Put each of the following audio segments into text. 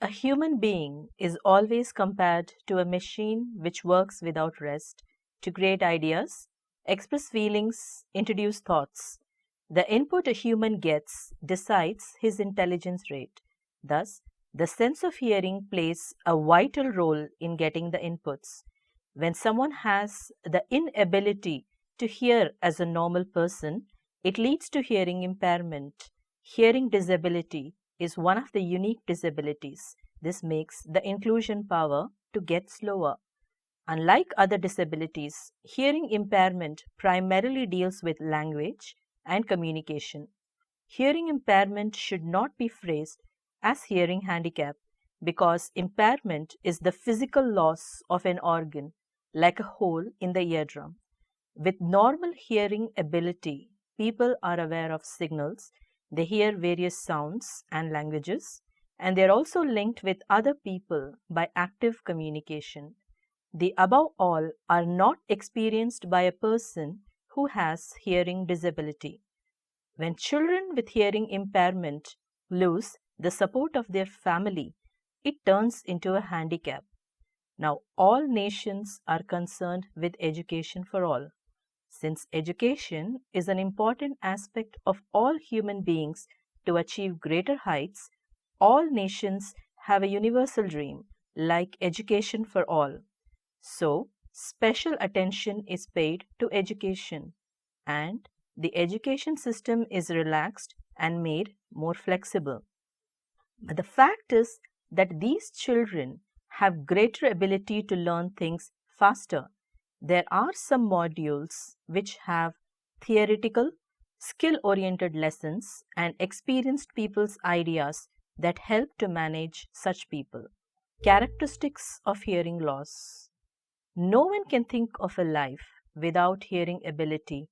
A human being is always compared to a machine which works without rest to create ideas, express feelings, introduce thoughts. The input a human gets decides his intelligence rate. Thus, the sense of hearing plays a vital role in getting the inputs. When someone has the inability to hear as a normal person, it leads to hearing impairment. Hearing disability is one of the unique disabilities. This makes the inclusion power to get slower. Unlike other disabilities, hearing impairment primarily deals with language and communication. Hearing impairment should not be phrased as hearing handicap because impairment is the physical loss of an organ, like a hole in the eardrum. With normal hearing ability, people are aware of signals, they hear various sounds and languages, and they are also linked with other people by active communication. The above all are not experienced by a person who has hearing disability. When children with hearing impairment lose the support of their family, it turns into a handicap. Now, all nations are concerned with education for all. Since education is an important aspect of all human beings to achieve greater heights, all nations have a universal dream like education for all. So, special attention is paid to education, and the education system is relaxed and made more flexible. But the fact is that these children have greater ability to learn things faster. There are some modules which have theoretical, skill oriented lessons and experienced people's ideas that help to manage such people. Characteristics of hearing loss. No one can think of a life without hearing ability.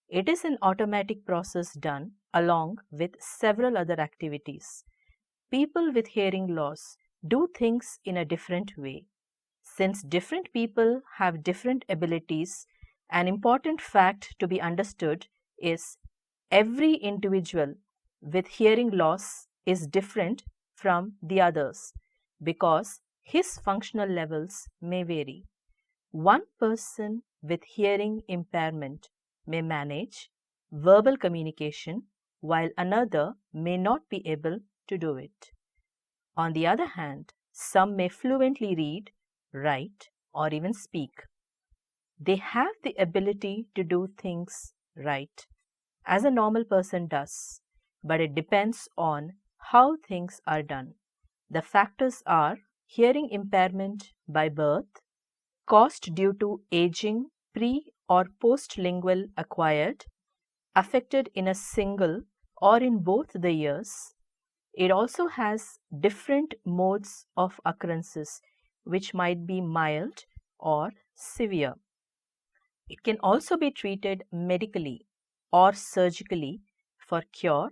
It is an automatic process done along with several other activities. People with hearing loss do things in a different way. Since different people have different abilities, an important fact to be understood is every individual with hearing loss is different from the others because his functional levels may vary. One person with hearing impairment may manage verbal communication while another may not be able to do it. On the other hand, some may fluently read, write, or even speak. They have the ability to do things right, as a normal person does, but it depends on how things are done. The factors are hearing impairment by birth, caused due to aging, pre or postlingual acquired, affected in a single or in both the ears. It also has different modes of occurrences, which might be mild or severe. It can also be treated medically or surgically for cure,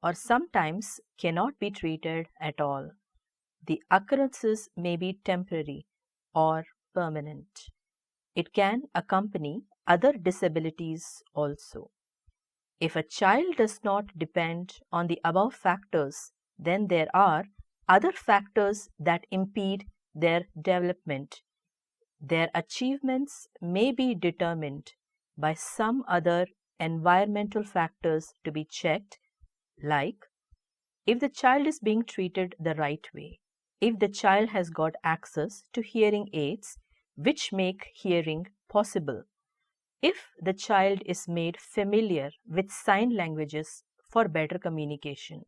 or sometimes cannot be treated at all. The occurrences may be temporary or permanent. It can accompany other disabilities also. If a child does not depend on the above factors, then there are other factors that impede their development. Their achievements may be determined by some other environmental factors to be checked, like if the child is being treated the right way, if the child has got access to hearing aids which make hearing possible, if the child is made familiar with sign languages for better communication,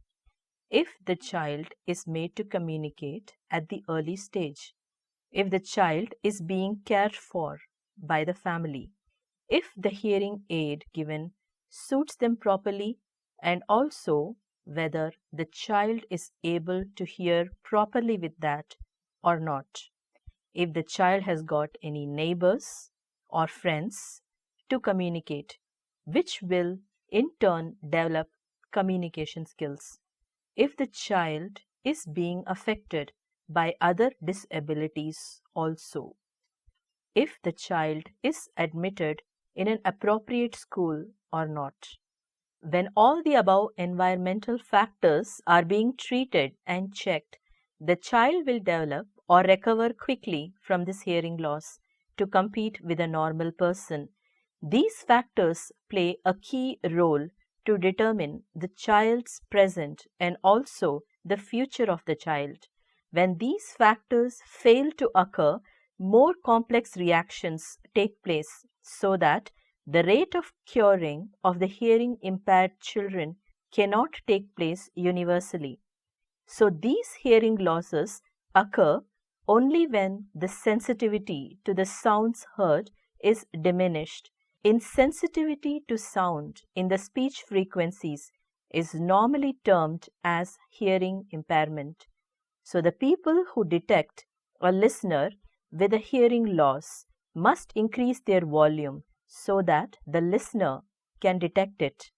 if the child is made to communicate at the early stage, if the child is being cared for by the family, if the hearing aid given suits them properly, and also whether the child is able to hear properly with that or not, if the child has got any neighbors or friends to communicate, which will in turn develop communication skills. If the child is being affected by other disabilities also, if the child is admitted in an appropriate school or not. When all the above environmental factors are being treated and checked, the child will develop or recover quickly from this hearing loss to compete with a normal person. These factors play a key role to determine the child's present and also the future of the child. When these factors fail to occur, more complex reactions take place so that the rate of curing of the hearing impaired children cannot take place universally. So these hearing losses occur only when the sensitivity to the sounds heard is diminished. Insensitivity to sound in the speech frequencies is normally termed as hearing impairment. So the people who detect a listener with a hearing loss must increase their volume so that the listener can detect it.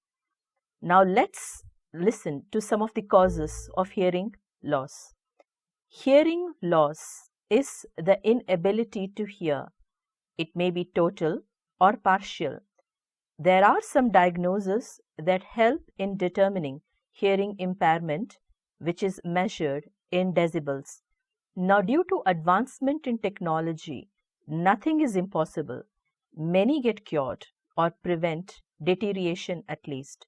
Now let's listen to some of the causes of hearing loss. Hearing loss is the inability to hear. It may be total or partial. There are some diagnoses that help in determining hearing impairment, which is measured in decibels. Now, due to advancement in technology, nothing is impossible. Many get cured or prevent deterioration at least.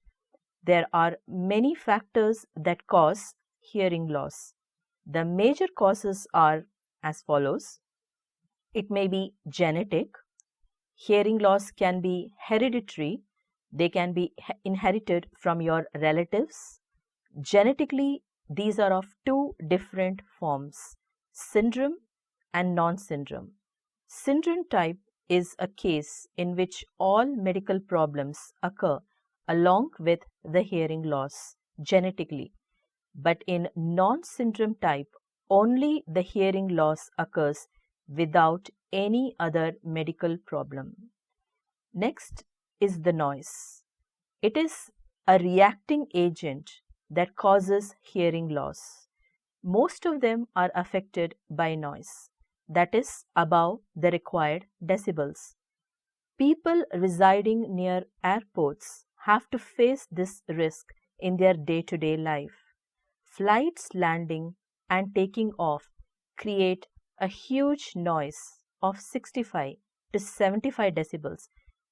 There are many factors that cause hearing loss. The major causes are as follows. It may be genetic. Hearing loss can be hereditary. They can be inherited from your relatives. Genetically, these are of two different forms, syndrome and non-syndrome. Syndrome type is a case in which all medical problems occur along with the hearing loss genetically. But in non-syndrome type, only the hearing loss occurs without any other medical problem. Next is the noise. It is a reacting agent that causes hearing loss. Most of them are affected by noise, that is above the required decibels. People residing near airports have to face this risk in their day-to-day life. Flights landing and taking off create a huge noise of 65 to 75 decibels.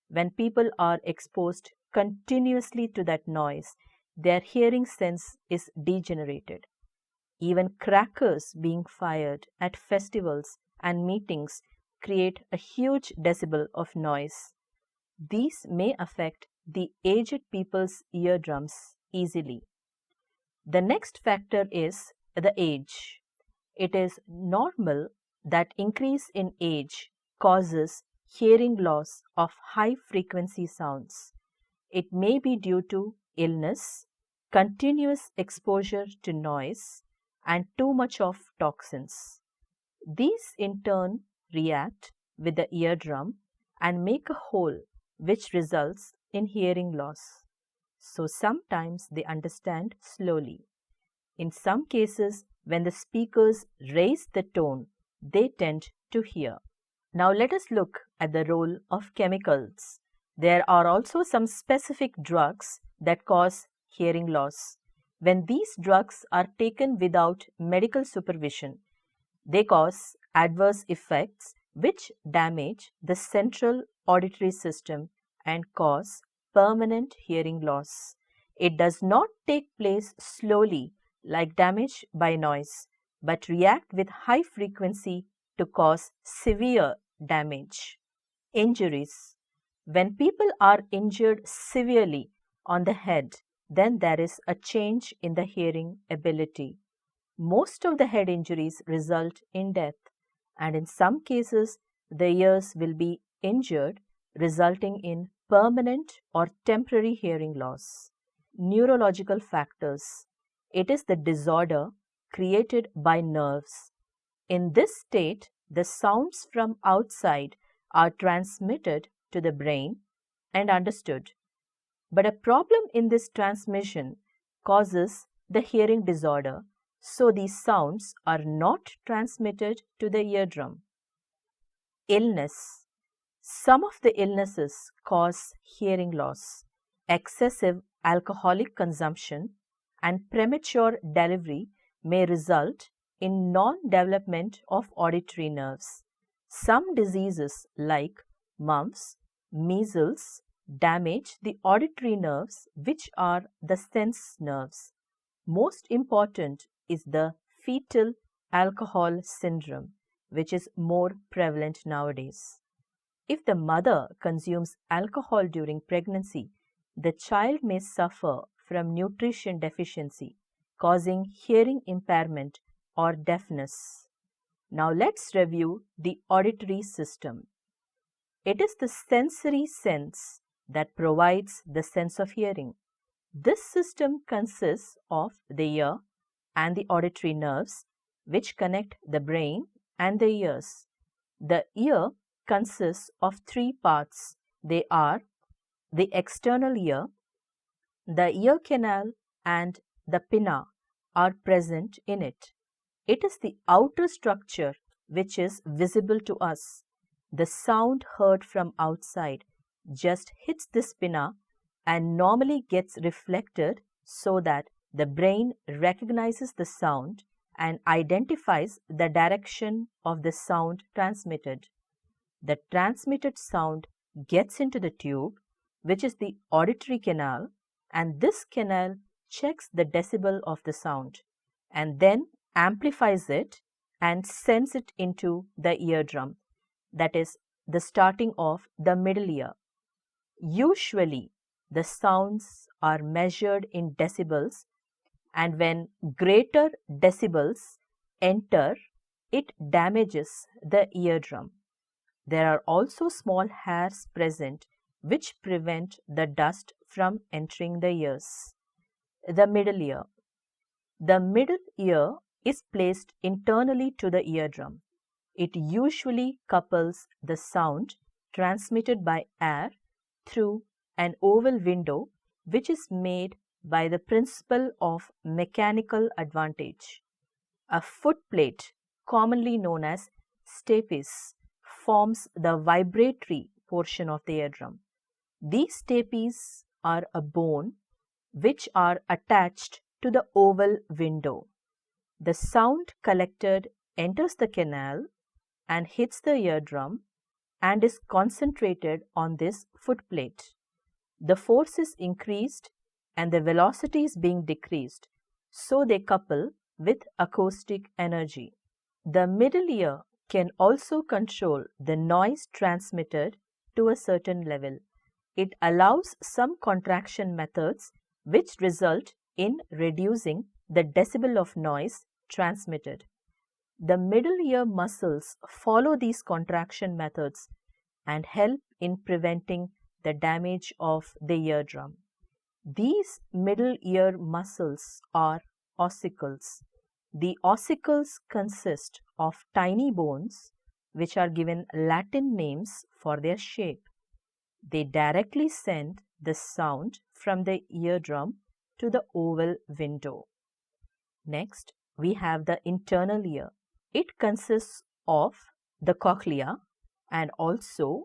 When people are exposed continuously to that noise, their hearing sense is degenerated. Even crackers being fired at festivals and meetings create a huge decibel of noise. These may affect the aged people's eardrums easily. The next factor is the age. It is normal that increase in age causes hearing loss of high frequency sounds. It may be due to illness, continuous exposure to noise, and too much of toxins. These in turn react with the eardrum and make a hole which results in hearing loss. So sometimes they understand slowly. In some cases, when the speakers raise the tone, they tend to hear. Now let us look at the role of chemicals. There are also some specific drugs that cause hearing loss. When these drugs are taken without medical supervision, they cause adverse effects which damage the central auditory system and cause permanent hearing loss. It does not take place slowly like damage by noise, but react with high frequency to cause severe damage. Injuries. When people are injured severely on the head, then there is a change in the hearing ability. Most of the head injuries result in death, and in some cases, the ears will be injured, resulting in permanent or temporary hearing loss. Neurological factors. It is the disorder created by nerves. In this state, the sounds from outside are transmitted to the brain and understood. But a problem in this transmission causes the hearing disorder, so these sounds are not transmitted to the eardrum. Illness. Some of the illnesses cause hearing loss. Excessive alcoholic consumption and premature delivery may result in non-development of auditory nerves. Some diseases like mumps, measles damage the auditory nerves, which are the sense nerves. Most important is the fetal alcohol syndrome, which is more prevalent nowadays. If the mother consumes alcohol during pregnancy, the child may suffer from nutrition deficiency, causing hearing impairment or deafness. Now let's review the auditory system. It is the sensory sense that provides the sense of hearing. This system consists of the ear and the auditory nerves, which connect the brain and the ears. The ear consists of three parts. They are the external ear, the ear canal, and the pinna are present in it. It is the outer structure which is visible to us. The sound heard from outside just hits this pinna and normally gets reflected so that the brain recognizes the sound and identifies the direction of the sound transmitted. The transmitted sound gets into the tube, which is the auditory canal, and this canal checks the decibel of the sound and then amplifies it and sends it into the eardrum, that is the starting of the middle ear. Usually, the sounds are measured in decibels, and when greater decibels enter, it damages the eardrum. There are also small hairs present which prevent the dust from entering the ears. The middle ear. The middle ear is placed internally to the eardrum. It usually couples the sound transmitted by air through an oval window which is made by the principle of mechanical advantage. A footplate, commonly known as stapes, forms the vibratory portion of the eardrum. These stapes are a bone which are attached to the oval window. The sound collected enters the canal and hits the eardrum and is concentrated on this footplate. The force is increased and the velocity is being decreased, so they couple with acoustic energy. The middle ear can also control the noise transmitted to a certain level. It allows some contraction methods which result in reducing the decibel of noise transmitted. The middle ear muscles follow these contraction methods and help in preventing the damage of the eardrum. These middle ear muscles are ossicles. The ossicles consist of tiny bones which are given Latin names for their shape. They directly send the sound from the eardrum to the oval window. Next, we have the internal ear. It consists of the cochlea and also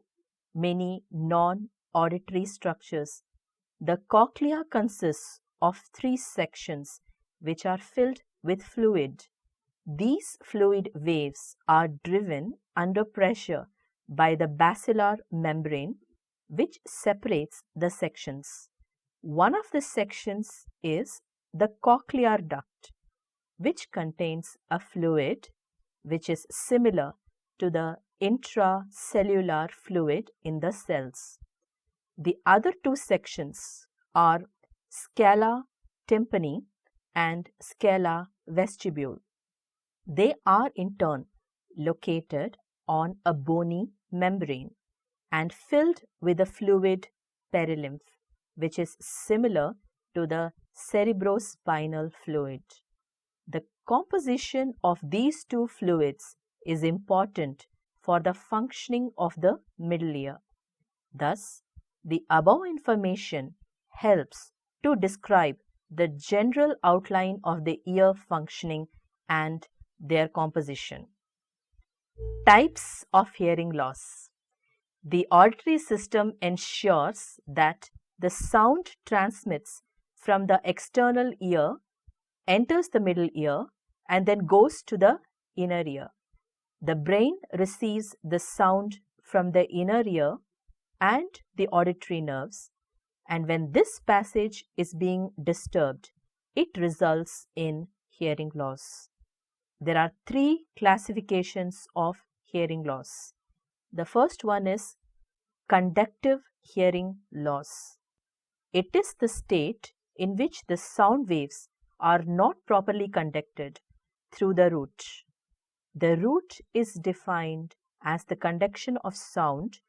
many non-auditory structures. The cochlea consists of three sections which are filled with fluid. These fluid waves are driven under pressure by the basilar membrane which separates the sections. One of the sections is the cochlear duct, which contains a fluid which is similar to the intracellular fluid in the cells. The other two sections are scala tympani and scala vestibule. They are in turn located on a bony membrane and filled with a fluid perilymph, which is similar to the cerebrospinal fluid. The composition of these two fluids is important for the functioning of the middle ear. Thus, the above information helps to describe the general outline of the ear functioning and their composition. Types of hearing loss. The auditory system ensures that the sound transmits from the external ear, enters the middle ear, and then goes to the inner ear. The brain receives the sound from the inner ear and the auditory nerves, and when this passage is being disturbed, it results in hearing loss. There are three classifications of hearing loss. The first one is conductive hearing loss. It is the state in which the sound waves are not properly conducted through the root. The root is defined as the conduction of sound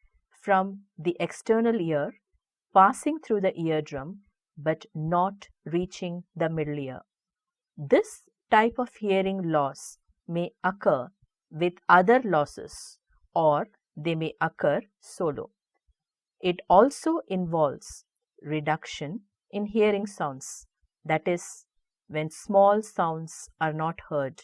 from the external ear passing through the eardrum but not reaching the middle ear. This type of hearing loss may occur with other losses or they may occur solo. It also involves reduction in hearing sounds, that is, when small sounds are not heard.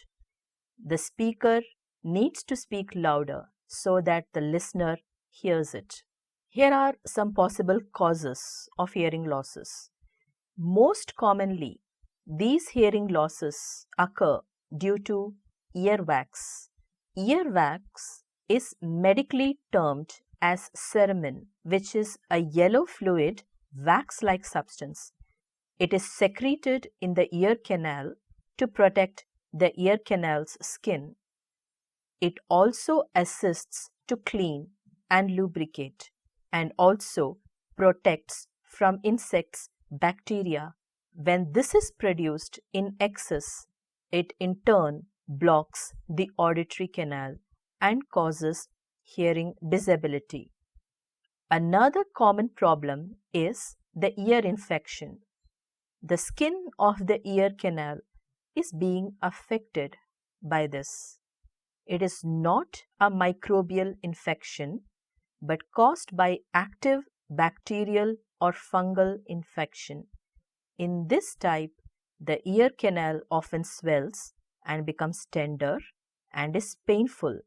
The speaker needs to speak louder so that the listener hears it. Here are some possible causes of hearing losses. Most commonly, these hearing losses occur due to earwax. Earwax is medically termed as cerumen, which is a yellow fluid, wax-like substance. It is secreted in the ear canal to protect the ear canal's skin. It also assists to clean and lubricate and also protects from insects, bacteria. When this is produced in excess, it in turn blocks the auditory canal and causes hearing disability. Another common problem is the ear infection. The skin of the ear canal is being affected by this. It is not a microbial infection but caused by active bacterial or fungal infection. In this type, the ear canal often swells and becomes tender and is painful.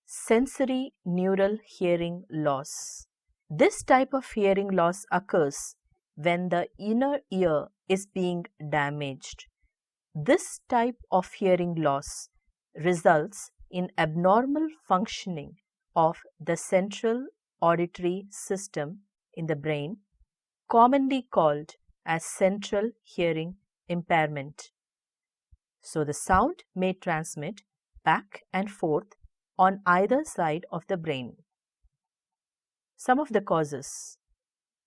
Sensory neural hearing loss. This type of hearing loss occurs when the inner ear is being damaged. This type of hearing loss results in abnormal functioning of the central auditory system in the brain, commonly called as central hearing impairment. So the sound may transmit back and forth on either side of the brain. Some of the causes.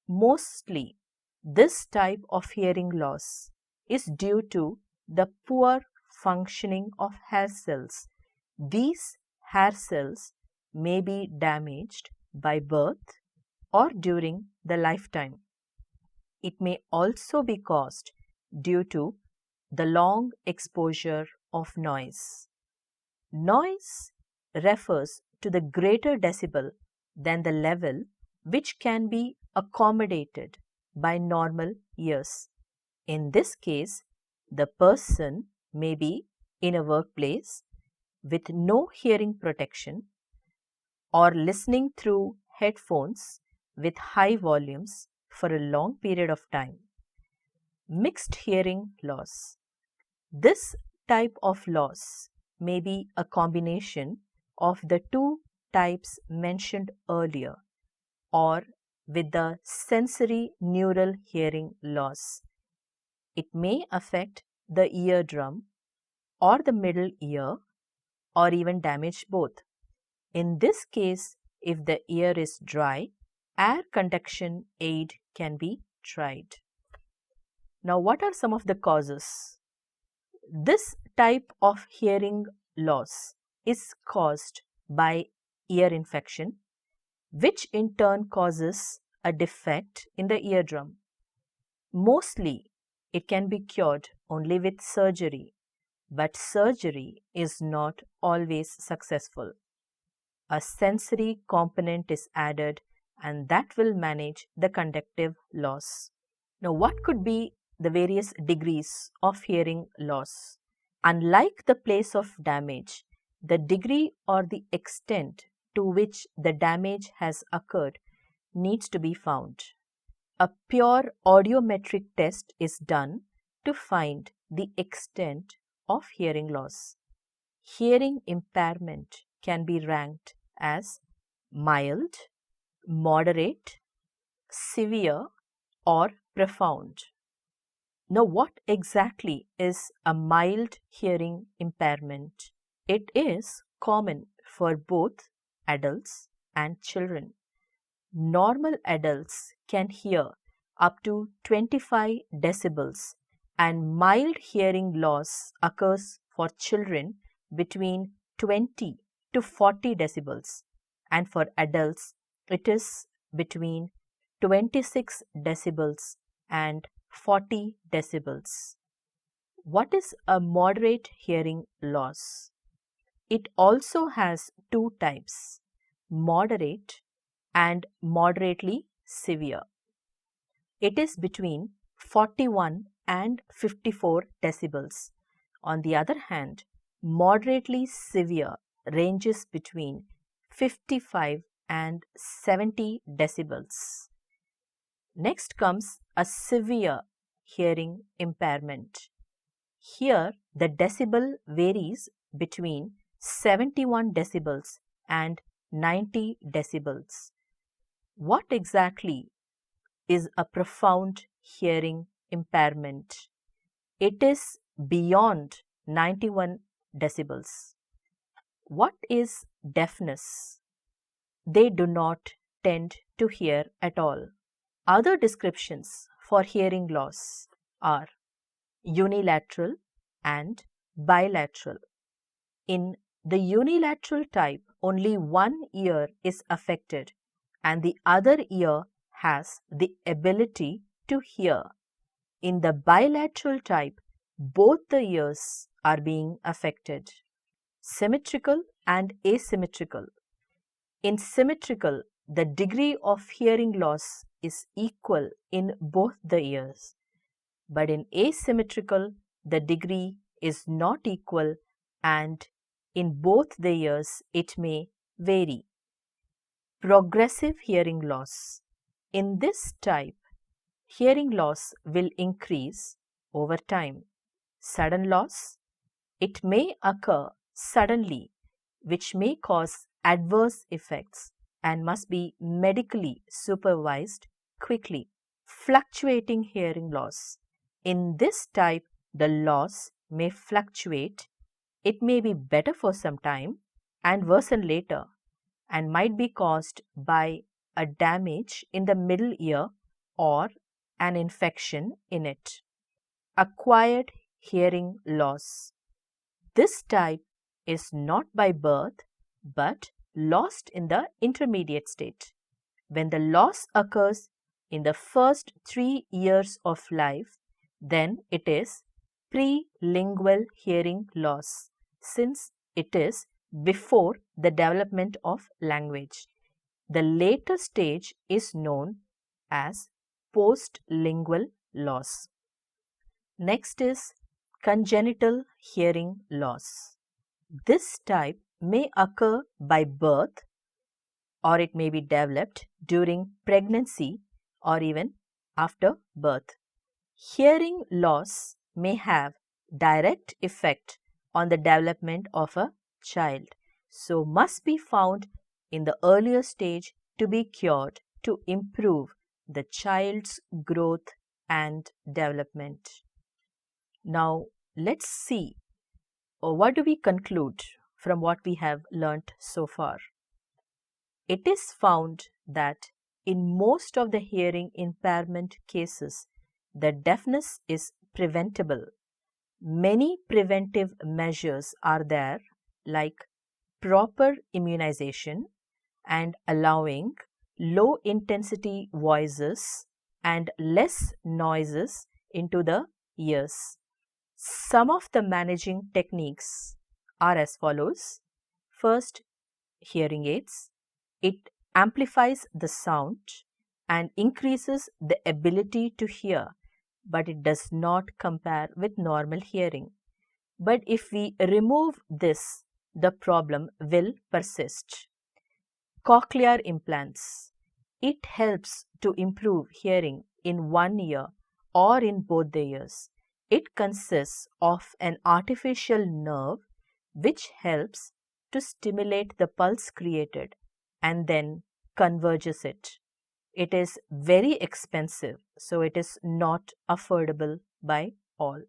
Mostly, this type of hearing loss is due to the poor functioning of hair cells. These hair cells may be damaged by birth or during the lifetime. It may also be caused due to the long exposure of noise. Noise refers to the greater decibel than the level which can be accommodated by normal ears. In this case, the person may be in a workplace with no hearing protection or listening through headphones with high volumes for a long period of time. Mixed hearing loss. This type of loss may be a combination of the two types mentioned earlier or with the sensory neural hearing loss. It may affect the eardrum or the middle ear or even damage both. In this case, if the ear is dry, air conduction aid can be tried. Now, what are some of the causes? This type of hearing loss is caused by ear infection, which in turn causes a defect in the eardrum. Mostly, it can be cured only with surgery, but surgery is not always successful. A sensory component is added and that will manage the conductive loss. Now, what could be the various degrees of hearing loss? Unlike the place of damage, the degree or the extent to which the damage has occurred needs to be found. A pure audiometric test is done to find the extent of hearing loss. Hearing impairment can be ranked as mild, moderate, severe, or profound. Now, what exactly is a mild hearing impairment? It is common for both adults and children. Normal adults can hear up to 25 decibels, and mild hearing loss occurs for children between 20 to 40 decibels, and for adults it is between 26 decibels and 40 decibels. What is a moderate hearing loss? It also has two types, moderate and moderately severe. It is between 41 and 54 decibels. On the other hand, moderately severe ranges between 55 and 70 decibels. Next comes a severe hearing impairment. Here, the decibel varies between 71 decibels and 90 decibels. What exactly is a profound hearing impairment? It is beyond 91 decibels. What is deafness? They do not tend to hear at all. Other descriptions for hearing loss are unilateral and bilateral. In the unilateral type, only one ear is affected and the other ear has the ability to hear. In the bilateral type, both the ears are being affected. Symmetrical and asymmetrical. In symmetrical, the degree of hearing loss is equal in both the ears. But in asymmetrical, the degree is not equal and in both the ears it may vary. Progressive hearing loss. In this type, hearing loss will increase over time. Sudden loss. It may occur suddenly, which may cause adverse effects and must be medically supervised quickly. Fluctuating hearing loss. In this type, the loss may fluctuate. It may be better for some time and worsen later and might be caused by a damage in the middle ear or an infection in it. Acquired hearing loss. This type is not by birth but lost in the intermediate state. When the loss occurs in the first 3 years of life, then it is prelingual hearing loss, since it is before the development of language. The later stage is known as postlingual loss. Next is congenital hearing loss. This type may occur by birth or it may be developed during pregnancy or even after birth. Hearing loss may have direct effect on the development of a child, so must be found in the earlier stage to be cured to improve the child's growth and development. Now, let's see what do we conclude from what we have learnt so far. It is found that in most of the hearing impairment cases, the deafness is preventable. Many preventive measures are there, like proper immunization and allowing low intensity voices and less noises into the ears. Some of the managing techniques are as follows. First, hearing aids. It amplifies the sound and increases the ability to hear, but it does not compare with normal hearing. But if we remove this, the problem will persist. Cochlear implants. It helps to improve hearing in one ear or in both the ears. It consists of an artificial nerve which helps to stimulate the pulse created and then converges it. It is very expensive, so it is not affordable by all.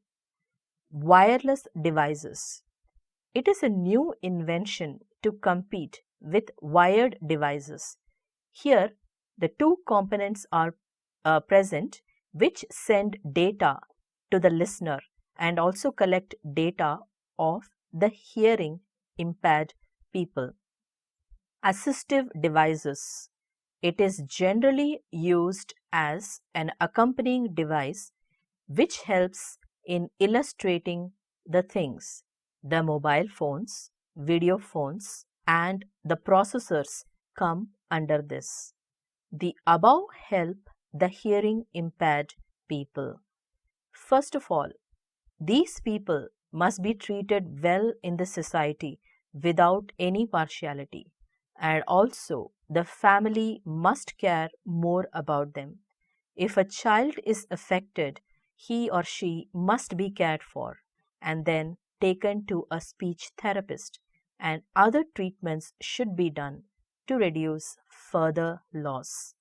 Wireless devices. It is a new invention to compete with wired devices. Here, the two components are present which send data to the listener and also collect data of the hearing impaired people. Assistive devices. It is generally used as an accompanying device which helps in illustrating the things. The mobile phones, video phones, and the processors come under this. The above help the hearing impaired people. First of all, these people must be treated well in the society without any partiality, and also the family must care more about them. If a child is affected, he or she must be cared for and then taken to a speech therapist, and other treatments should be done to reduce further loss.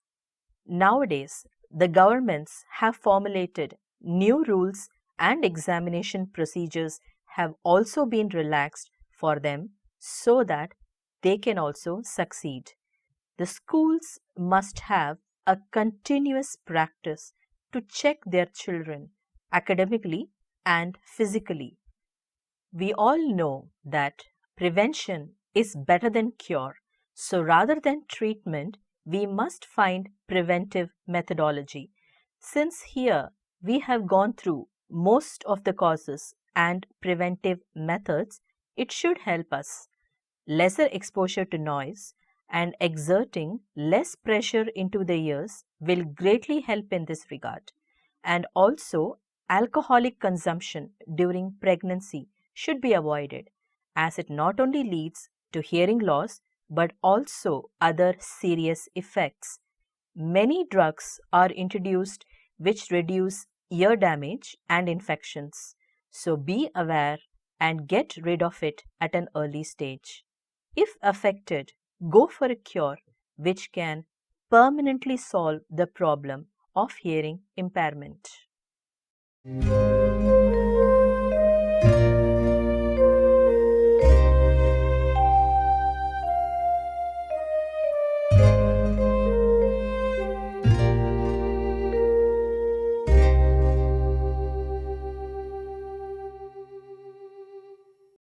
Nowadays, the governments have formulated new rules and examination procedures have also been relaxed for them so that they can also succeed. The schools must have a continuous practice to check their children academically and physically. We all know that prevention is better than cure. So rather than treatment, we must find preventive methodology. Since here we have gone through most of the causes and preventive methods, it should help us. Lesser exposure to noise and exerting less pressure into the ears will greatly help in this regard. And also, alcoholic consumption during pregnancy should be avoided, as it not only leads to hearing loss but also other serious effects. Many drugs are introduced which reduce ear damage and infections. So be aware and get rid of it at an early stage. If affected, go for a cure which can permanently solve the problem of hearing impairment.